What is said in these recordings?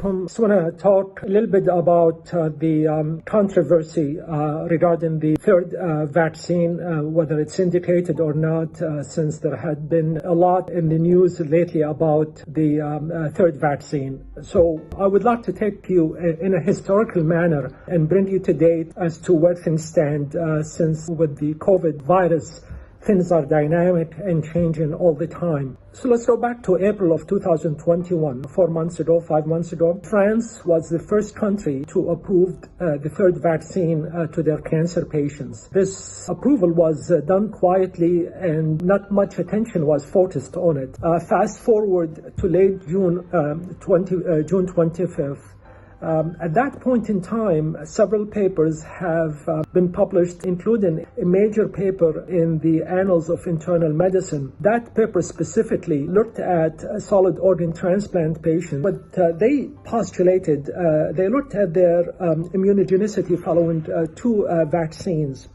عليكم. Just want to talk a little bit about the controversy regarding the third vaccine, whether it's indicated or not, since there had been a lot in the news lately about the third vaccine. So I would like to take you in a historical manner and bring you to date as to where things stand, since with the COVID virus, things are dynamic and changing all the time. So let's go back to April of 2021. 5 months ago, France was the first country to approve the third vaccine to their cancer patients. This approval was done quietly and not much attention was focused on it. Fast forward to late June 25th. At that point in time, several papers have been published, including a major paper in the Annals of Internal Medicine. That paper specifically looked at solid organ transplant patients, but they postulated, they looked at their immunogenicity following two vaccines.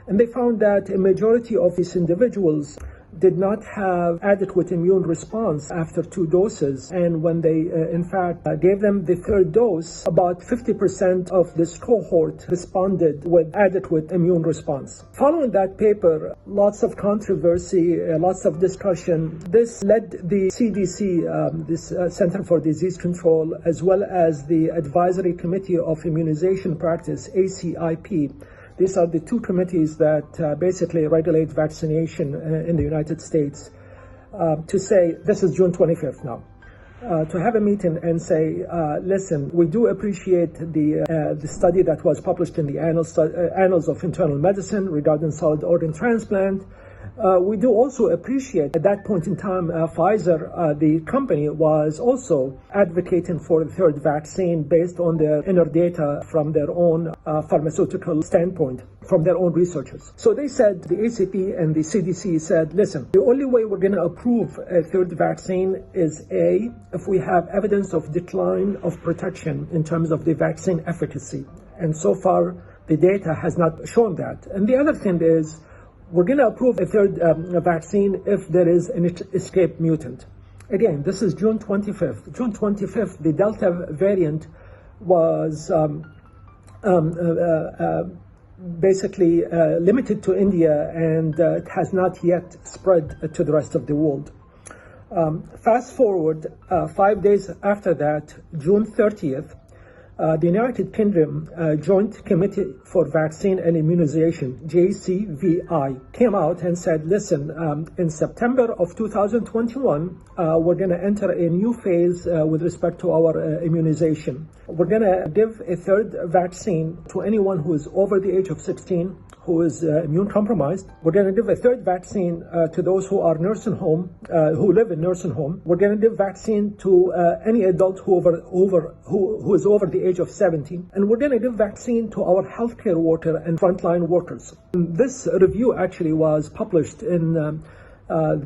And they found that a majority of these individuals did not have adequate immune response after 2 doses. And when they, in fact, gave them the third dose, about 50% of this cohort responded with adequate immune response. Following that paper, lots of controversy, lots of discussion. This led the CDC, this Center for Disease Control, as well as the Advisory Committee of Immunization Practice, ACIP. These are the two committees that basically regulate vaccination in the United States, to say, this is June 25th now, to have a meeting and say, listen, we do appreciate the study that was published in the Annals of Internal Medicine regarding solid organ transplant. We do also appreciate at that point in time, Pfizer, the company, was also advocating for the third vaccine based on their inner data from their own pharmaceutical standpoint, from their own researchers. So they said, the ACP and the CDC said, listen, the only way we're going to approve a third vaccine is if we have evidence of decline of protection in terms of the vaccine efficacy. And so far, the data has not shown that. And the other thing is, we're going to approve a third vaccine if there is an escaped mutant. Again, this is June 25th. June 25th, the Delta variant was basically limited to India, and it has not yet spread to the rest of the world. Fast forward 5 days after that, June 30th, the United Kingdom Joint Committee for Vaccine and Immunization, JCVI, came out and said, listen, in September of 2021, we're going to enter a new phase with respect to our immunization. We're going to give a third vaccine to anyone who is over the age of 16, who is immune compromised. We're going to give a third vaccine to those who are nursing home, who live in nursing home. We're going to give vaccine to any adult who is over the age of 17. And we're going to give vaccine to our healthcare worker and frontline workers. This review actually was published in the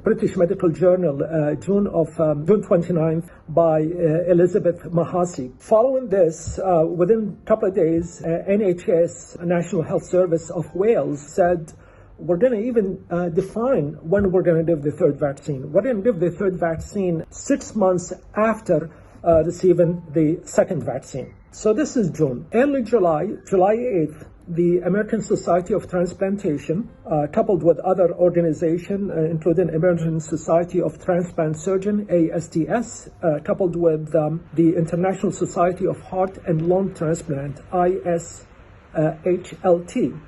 British Medical Journal, June 29th, by Elizabeth Mahasi. Following this, within a couple of days, NHS, National Health Service of Wales, said, we're going to even define when we're going to give the third vaccine. We're going to give the third vaccine 6 months after receiving the second vaccine. So this is June. Early July 8th, the American Society of Transplantation, coupled with other organizations, including American Society of Transplant Surgeons, ASTS, coupled with the International Society of Heart and Lung Transplant, ISHLT,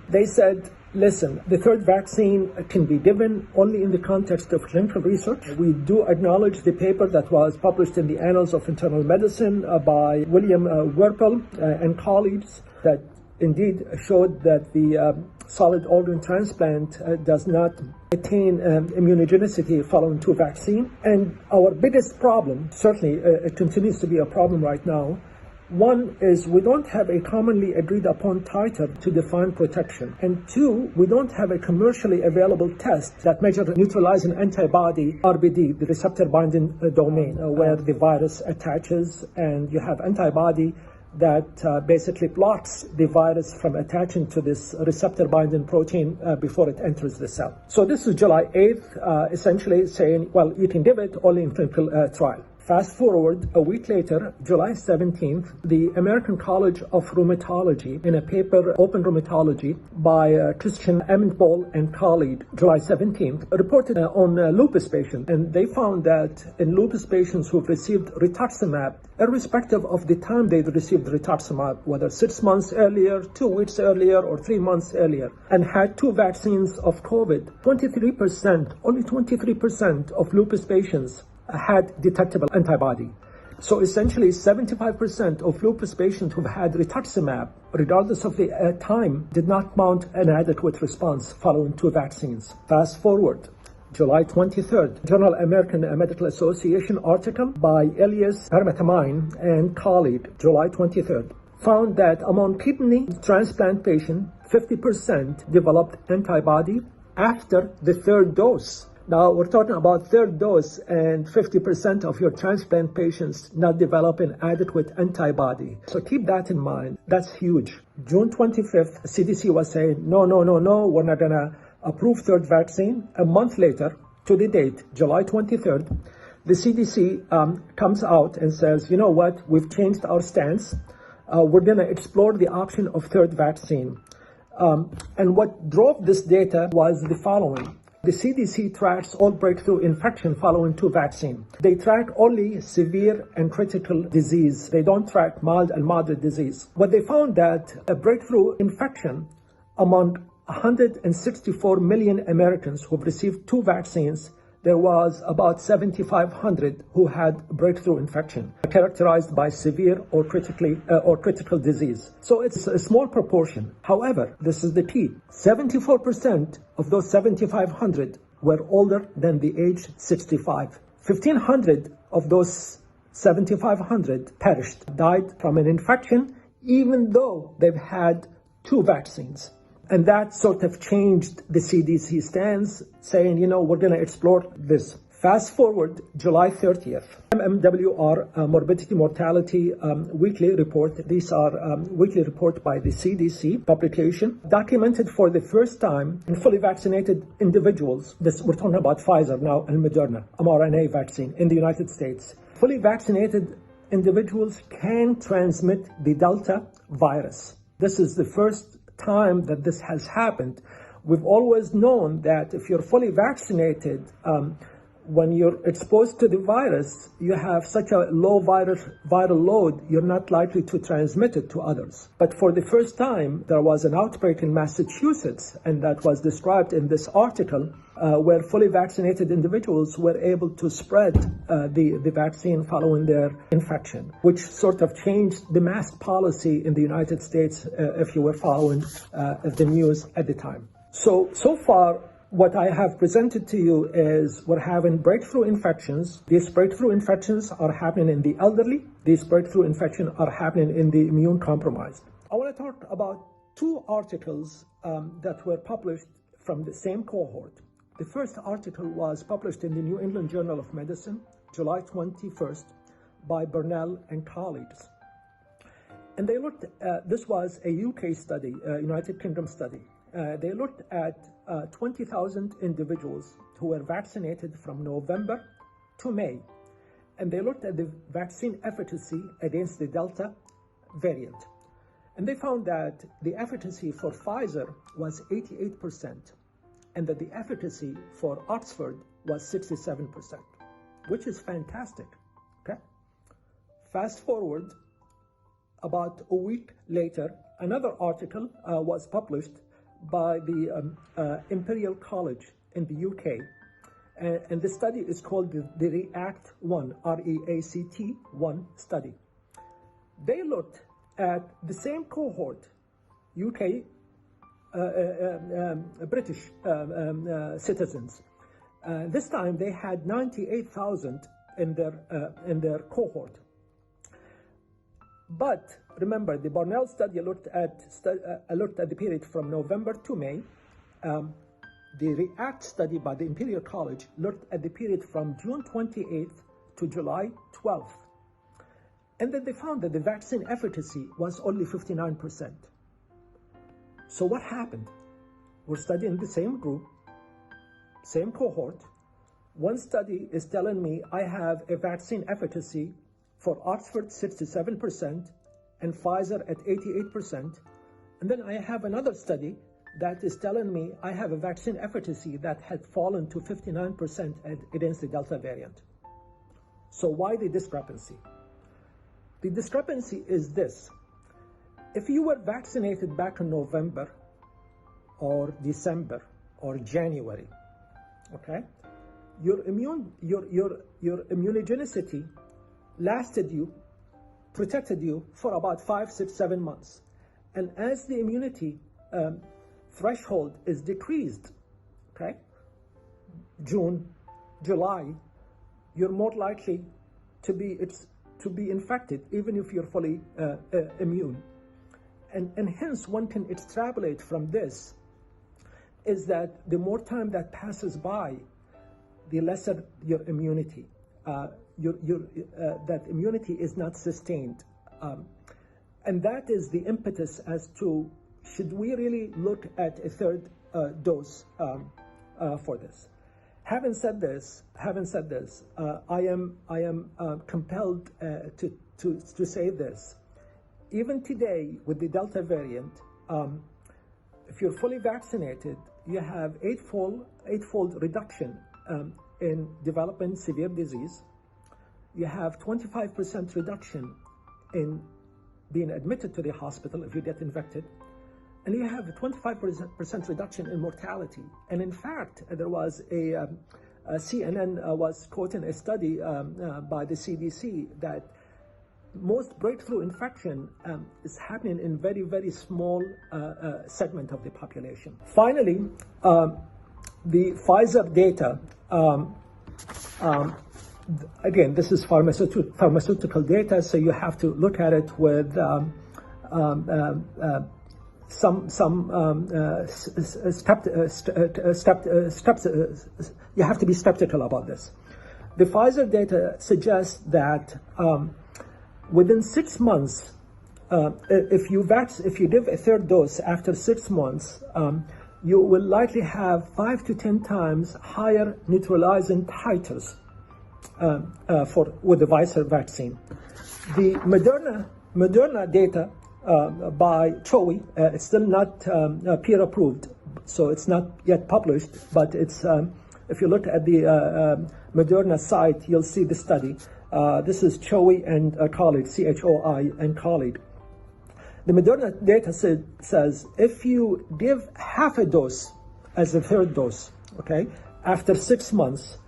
they said, listen, the third vaccine can be given only in the context of clinical research. We do acknowledge the paper that was published in the Annals of Internal Medicine by William Werpel and colleagues that indeed showed that the solid organ transplant does not attain immunogenicity following 2 vaccines. And our biggest problem, certainly it continues to be a problem right now, one is we don't have a commonly agreed upon titer to define protection. And 2, we don't have a commercially available test that measures neutralizing antibody, RBD, the receptor binding domain, where the virus attaches, and you have antibody that basically blocks the virus from attaching to this receptor binding protein before it enters the cell. So this is July 8th, essentially saying, well, you can give it only in clinical trial. Fast forward a week later, July 17th, the American College of Rheumatology, in a paper, Open Rheumatology, by Christian Emmett-Ball and colleague, July 17th, reported on lupus patients. And they found that in lupus patients who've received rituximab, irrespective of the time they received rituximab, whether 6 months earlier, 2 weeks earlier, or 3 months earlier, and had 2 vaccines of COVID, only 23% of lupus patients had detectable antibody. So essentially 75% of lupus patients who've had rituximab, regardless of the time, did not mount an adequate response following 2 vaccines. Fast forward, July 23rd, Journal American Medical Association article by Elias Permetamine and colleague, July 23rd, found that among kidney transplant patients, 50% developed antibody after the 3rd dose. Now, we're talking about 3rd dose and 50% of your transplant patients not developing adequate antibody. So keep that in mind. That's huge. June 25th, CDC was saying, no, we're not going to approve 3rd vaccine. A month later, to the date, July 23rd, the CDC comes out and says, you know what, we've changed our stance. We're going to explore the option of 3rd vaccine. And what drove this data was the following. The CDC tracks all breakthrough infection following 2 vaccines. They track only severe and critical disease. They don't track mild and moderate disease. What they found that a breakthrough infection among 164 million Americans who've received 2 vaccines, there was about 7,500 who had breakthrough infection characterized by severe or critical disease. So it's a small proportion. However, this is the key. 74% of those 7,500 were older than the age 65. 1,500 of those 7,500 perished, died from an infection, even though they've had 2 vaccines. And that sort of changed the CDC stance, saying, we're going to explore this. Fast forward July 30th, MMWR Morbidity Mortality Weekly Report. These are weekly report by the CDC publication, documented for the first time in fully vaccinated individuals. We're talking about Pfizer now and Moderna, mRNA vaccine in the United States. Fully vaccinated individuals can transmit the Delta virus. This is the first time that this has happened. We've always known that if you're fully vaccinated, when you're exposed to the virus, you have such a low viral load, you're not likely to transmit it to others. But for the first time, there was an outbreak in Massachusetts, and that was described in this article, where fully vaccinated individuals were able to spread the vaccine following their infection, which sort of changed the mask policy in the United States, if you were following the news at the time. So far, what I have presented to you is we're having breakthrough infections. These breakthrough infections are happening in the elderly. These breakthrough infections are happening in the immune compromised. I want to talk about 2 articles that were published from the same cohort. The first article was published in the New England Journal of Medicine, July 21st, by Burnell and colleagues. And they looked at, this was a UK study, United Kingdom study. They looked at 20,000 individuals who were vaccinated from November to May. And they looked at the vaccine efficacy against the Delta variant. And they found that the efficacy for Pfizer was 88%, and that the efficacy for Oxford was 67%, which is fantastic, okay? Fast forward, about a week later, another article was published by the Imperial College in the UK. And the study is called the REACT-1, R-E-A-C-T-1 study. They looked at the same cohort, UK, British citizens. This time they had 98,000 in their cohort. But remember, the Burnell study looked at the period from November to May. The REACT study by the Imperial College looked at the period from June 28th to July 12th. And then they found that the vaccine efficacy was only 59%. So what happened? We're studying the same group, same cohort. One study is telling me I have a vaccine efficacy for Oxford 67% and Pfizer at 88%. And then I have another study that is telling me I have a vaccine efficacy that had fallen to 59% against the Delta variant. So why the discrepancy? The discrepancy is this. If you were vaccinated back in November or December or January, okay, your immunogenicity lasted you, protected you for about 5, 6, 7 months. And as the immunity threshold is decreased, okay, June, July, you're more likely to be infected, even if you're fully immune. And hence one can extrapolate from this is that the more time that passes by, the lesser your immunity. That immunity is not sustained. And that is the impetus as to, should we really look at a third dose for this? Having said this, I am compelled to say this. Even today, with the Delta variant, if you're fully vaccinated, you have eightfold reduction in developing severe disease. You have 25% reduction in being admitted to the hospital if you get infected. And you have a 25% reduction in mortality. And in fact, there was a CNN was quoting a study by the CDC that most breakthrough infection is happening in very, very small segment of the population. Finally, the Pfizer data, again, this is pharmaceutical data, so you have to look at it with you have to be skeptical about this. The Pfizer data suggests that within 6 months, if you give a third dose after 6 months, you will likely have 5 to 10 times higher neutralizing titers with the Pfizer vaccine. The Moderna data by CHOE, it's still not peer approved, so it's not yet published, but it's if you look at the Moderna site, you'll see the study. This is CHOE and colleague, CHOI and colleague. The Moderna data says if you give half a dose as a third dose, okay, after 6 months,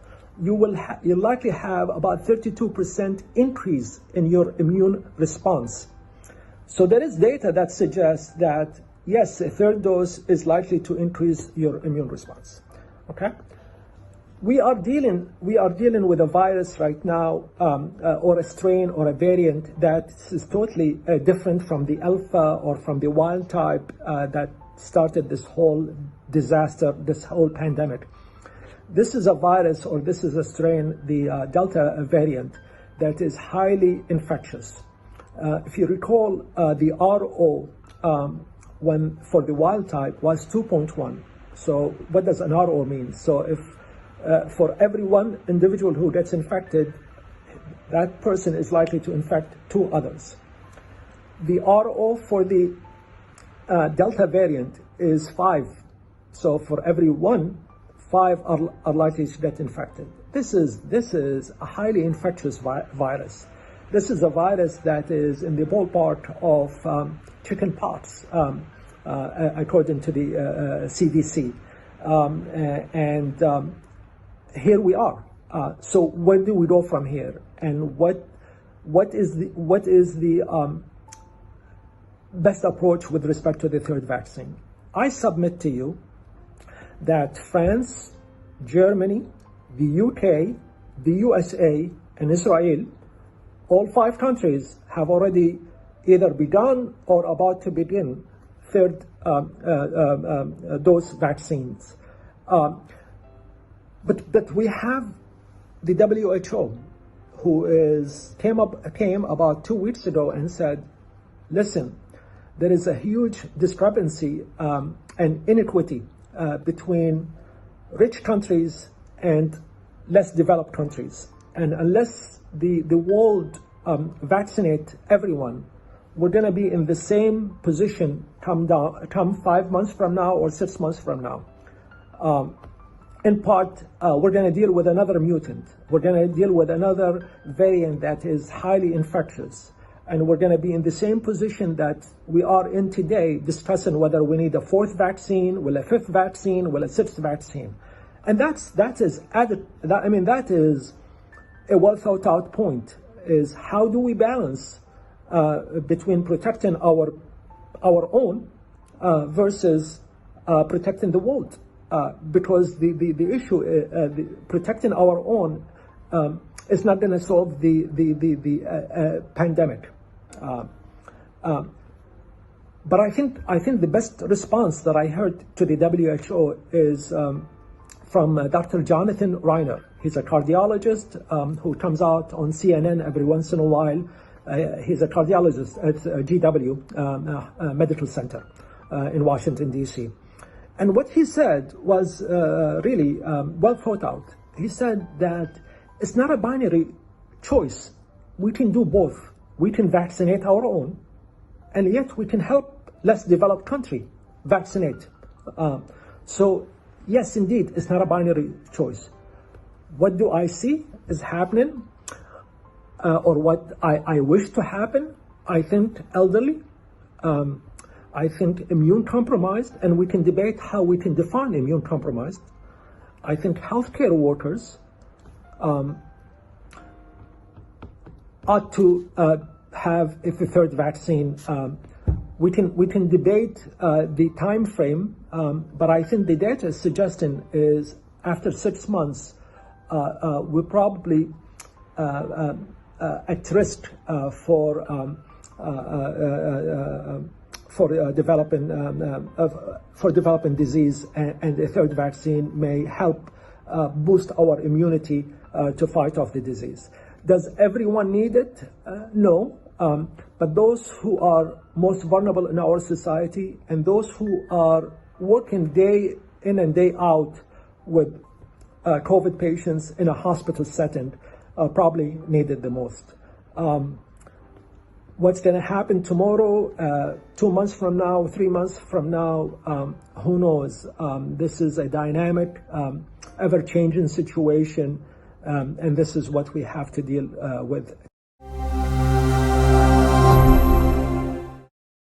you'll likely have about 32% increase in your immune response. So there is data that suggests that yes, a third dose is likely to increase your immune response. Okay. We are dealing with a virus right now, or a strain or a variant that is totally different from the alpha or from the wild type that started this whole disaster, this whole pandemic. This is a virus, or this is a strain, the Delta variant, that is highly infectious. If you recall, the RO for the wild type was 2.1. So what does an RO mean? So if for every one individual who gets infected, that person is likely to infect 2 others. The RO for the Delta variant is 5. So for every 1, 5 are likely to get infected. This is a highly infectious virus. This is a virus that is in the ballpark of chicken pox, according to the CDC. Here we are. So where do we go from here? And what is the best approach with respect to the third vaccine? I submit to you that France, Germany, the UK, the USA, and Israel, all 5 countries have already either begun or about to begin third dose vaccines. But we have the WHO, who came about 2 weeks ago and said, listen, there is a huge discrepancy and inequity between rich countries and less developed countries. And unless the world vaccinate everyone, we're going to be in the same position come 5 months from now or 6 months from now. In part, we're going to deal with another mutant. We're going to deal with another variant that is highly infectious. And we're going to be in the same position that we are in today, discussing whether we need a fourth vaccine, will a fifth vaccine, will a sixth vaccine. And that is a well thought out point, is how do we balance between protecting our own versus protecting the world? Because the issue, protecting our own is not going to solve the pandemic. But I think the best response that I heard to the WHO is from Dr. Jonathan Reiner. He's a cardiologist who comes out on CNN every once in a while. He's a cardiologist at GW Medical Center in Washington, D.C. And what he said was really well thought out. He said that it's not a binary choice. We can do both. We can vaccinate our own, and yet we can help less developed country vaccinate. So yes, indeed, it's not a binary choice. What do I see is happening, or what I wish to happen? I think elderly, I think immune compromised, and we can debate how we can define immune compromised. I think healthcare workers ought to have a third vaccine. We can debate the time frame, but I think the data is suggesting is after 6 months, we're probably at risk for developing disease, and a third vaccine may help boost our immunity to fight off the disease. Does everyone need it? No, but those who are most vulnerable in our society and those who are working day in and day out with COVID patients in a hospital setting probably need it the most. What's going to happen tomorrow, 2 months from now, 3 months from now, who knows? This is a dynamic, ever-changing situation, and this is what we have to deal with